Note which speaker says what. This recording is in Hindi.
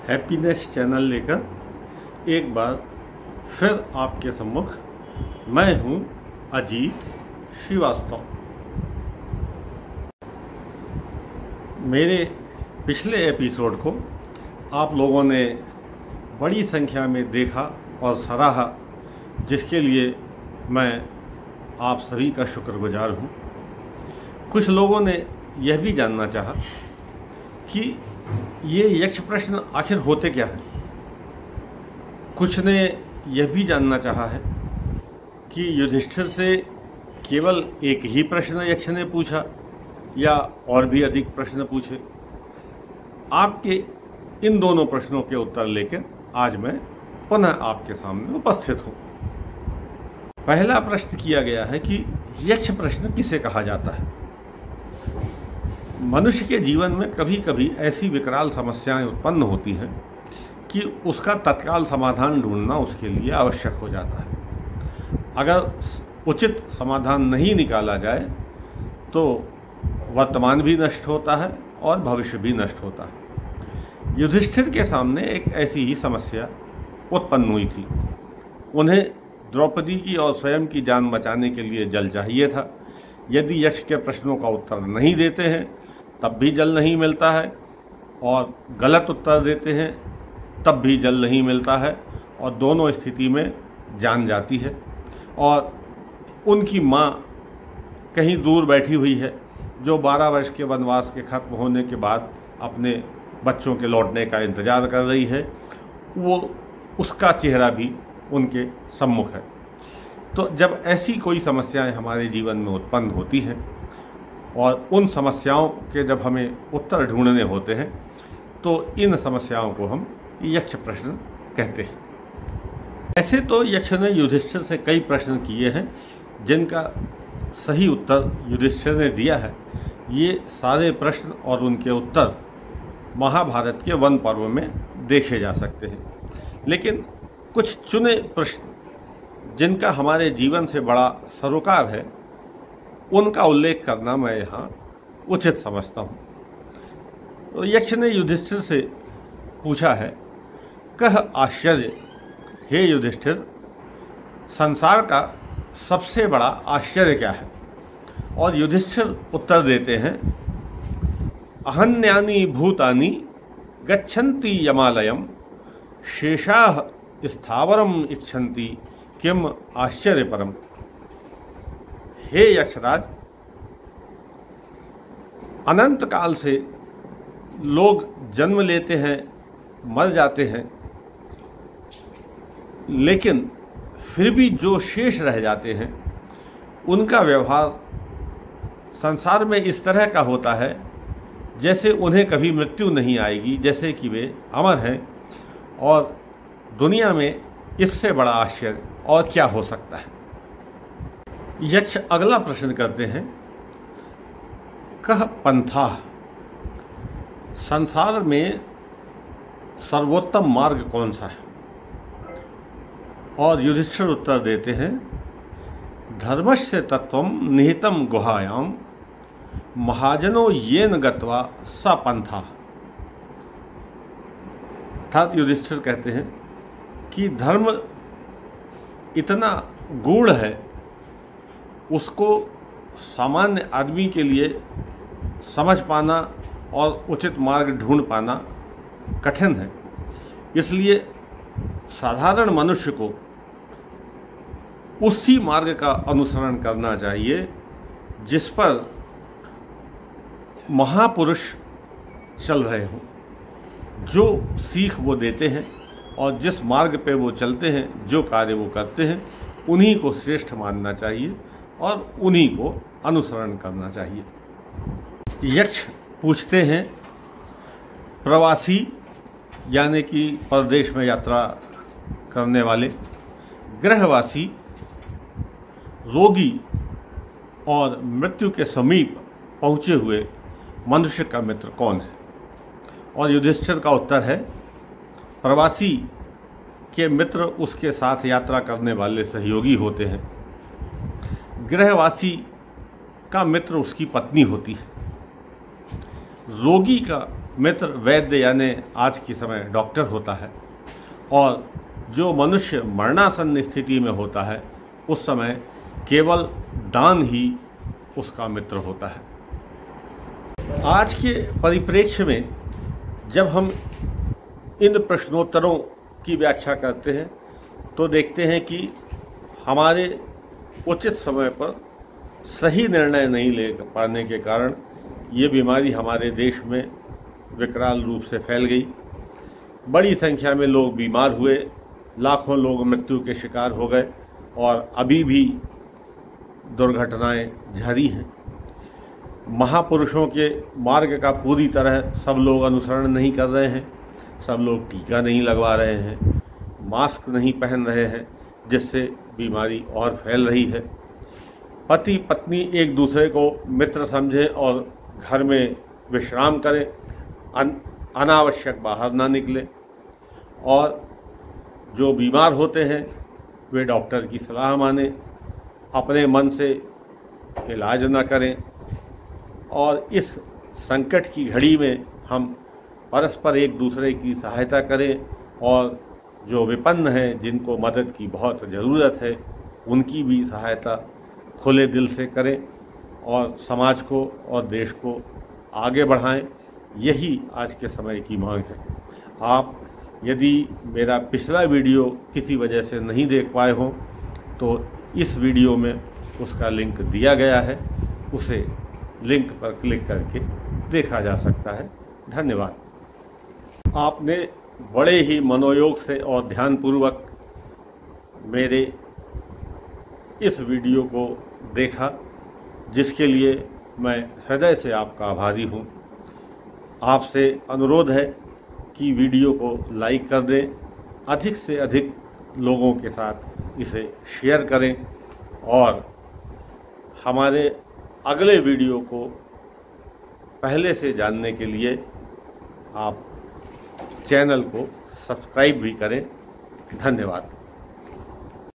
Speaker 1: हैप्पीनेस चैनल लेकर एक बार फिर आपके सम्मुख मैं हूं अजीत श्रीवास्तव। मेरे पिछले एपिसोड को आप लोगों ने बड़ी संख्या में देखा और सराहा, जिसके लिए मैं आप सभी का शुक्रगुजार हूं। कुछ लोगों ने यह भी जानना चाहा कि ये यक्ष प्रश्न आखिर होते क्या हैं। कुछ ने यह भी जानना चाहा है कि युधिष्ठिर से केवल एक ही प्रश्न यक्ष ने पूछा या और भी अधिक प्रश्न पूछे। आपके इन दोनों प्रश्नों के उत्तर लेकर आज मैं पुनः आपके सामने उपस्थित हूँ। पहला प्रश्न किया गया है कि यक्ष प्रश्न किसे कहा जाता है। मनुष्य के जीवन में कभी कभी ऐसी विकराल समस्याएं उत्पन्न होती हैं कि उसका तत्काल समाधान ढूंढना उसके लिए आवश्यक हो जाता है। अगर उचित समाधान नहीं निकाला जाए तो वर्तमान भी नष्ट होता है और भविष्य भी नष्ट होता है। युधिष्ठिर के सामने एक ऐसी ही समस्या उत्पन्न हुई थी। उन्हें द्रौपदी की और स्वयं की जान बचाने के लिए जल चाहिए था। यदि यक्ष के प्रश्नों का उत्तर नहीं देते हैं तब भी जल नहीं मिलता है, और गलत उत्तर देते हैं तब भी जल नहीं मिलता है, और दोनों स्थिति में जान जाती है। और उनकी माँ कहीं दूर बैठी हुई है, जो 12 वर्ष के वनवास के खत्म होने के बाद अपने बच्चों के लौटने का इंतज़ार कर रही है। वो उसका चेहरा भी उनके सम्मुख है। तो जब ऐसी कोई समस्याएं हमारे जीवन में उत्पन्न होती हैं और उन समस्याओं के जब हमें उत्तर ढूंढने होते हैं तो इन समस्याओं को हम यक्ष प्रश्न कहते हैं। ऐसे तो यक्ष ने युधिष्ठिर से कई प्रश्न किए हैं जिनका सही उत्तर युधिष्ठिर ने दिया है। ये सारे प्रश्न और उनके उत्तर महाभारत के वन पर्व में देखे जा सकते हैं। लेकिन कुछ चुने प्रश्न जिनका हमारे जीवन से बड़ा सरोकार है, उनका उल्लेख करना मैं यहाँ उचित समझता हूँ। तो यक्ष ने युधिष्ठिर से पूछा है, कह आश्चर्य, हे युधिष्ठिर, संसार का सबसे बड़ा आश्चर्य क्या है। और युधिष्ठिर उत्तर देते हैं, अहन्यानि भूतानि गच्छन्ति यमालयम शेषाः स्थावरम इच्छन्ति किम आश्चर्य परम। हे यक्षराज, अनंत काल से लोग जन्म लेते हैं, मर जाते हैं, लेकिन फिर भी जो शेष रह जाते हैं उनका व्यवहार संसार में इस तरह का होता है जैसे उन्हें कभी मृत्यु नहीं आएगी, जैसे कि वे अमर हैं। और दुनिया में इससे बड़ा आश्चर्य और क्या हो सकता है। यक्ष अगला प्रश्न करते हैं, कह पंथा, संसार में सर्वोत्तम मार्ग कौन सा है। और युधिष्ठिर उत्तर देते हैं, धर्मस्य तत्वम निहितम गुहायाम महाजनो येन गत्वा स पंथा। अर्थात युधिष्ठिर कहते हैं कि धर्म इतना गूढ़ है, उसको सामान्य आदमी के लिए समझ पाना और उचित मार्ग ढूंढ पाना कठिन है। इसलिए साधारण मनुष्य को उसी मार्ग का अनुसरण करना चाहिए जिस पर महापुरुष चल रहे हों। जो सीख वो देते हैं और जिस मार्ग पे वो चलते हैं, जो कार्य वो करते हैं, उन्हीं को श्रेष्ठ मानना चाहिए और उन्हीं को अनुसरण करना चाहिए। यक्ष पूछते हैं, प्रवासी यानी कि परदेश में यात्रा करने वाले, गृहवासी, रोगी और मृत्यु के समीप पहुँचे हुए मनुष्य का मित्र कौन है। और युधिष्ठिर का उत्तर है, प्रवासी के मित्र उसके साथ यात्रा करने वाले सहयोगी होते हैं। गृहवासी का मित्र उसकी पत्नी होती है। रोगी का मित्र वैद्य यानी आज के समय डॉक्टर होता है, और जो मनुष्य मरणासन्न स्थिति में होता है उस समय केवल दान ही उसका मित्र होता है। आज के परिप्रेक्ष्य में जब हम इन प्रश्नोत्तरों की व्याख्या करते हैं तो देखते हैं कि हमारे उचित समय पर सही निर्णय नहीं ले पाने के कारण ये बीमारी हमारे देश में विकराल रूप से फैल गई। बड़ी संख्या में लोग बीमार हुए, लाखों लोग मृत्यु के शिकार हो गए और अभी भी दुर्घटनाएं जारी हैं। महापुरुषों के मार्ग का पूरी तरह सब लोग अनुसरण नहीं कर रहे हैं, सब लोग टीका नहीं लगवा रहे हैं, मास्क नहीं पहन रहे हैं, जिससे बीमारी और फैल रही है। पति पत्नी एक दूसरे को मित्र समझें और घर में विश्राम करें, अनावश्यक बाहर ना निकलें, और जो बीमार होते हैं वे डॉक्टर की सलाह मानें, अपने मन से इलाज न करें, और इस संकट की घड़ी में हम परस्पर एक दूसरे की सहायता करें, और जो विपन्न हैं जिनको मदद की बहुत ज़रूरत है उनकी भी सहायता खुले दिल से करें और समाज को और देश को आगे बढ़ाएं। यही आज के समय की मांग है। आप यदि मेरा पिछला वीडियो किसी वजह से नहीं देख पाए हों तो इस वीडियो में उसका लिंक दिया गया है, उसे लिंक पर क्लिक करके देखा जा सकता है। धन्यवाद। आपने बड़े ही मनोयोग से और ध्यानपूर्वक मेरे इस वीडियो को देखा, जिसके लिए मैं हृदय से आपका आभारी हूँ। आपसे अनुरोध है कि वीडियो को लाइक कर दें, अधिक से अधिक लोगों के साथ इसे शेयर करें, और हमारे अगले वीडियो को पहले से जानने के लिए आप चैनल को सब्सक्राइब भी करें। धन्यवाद।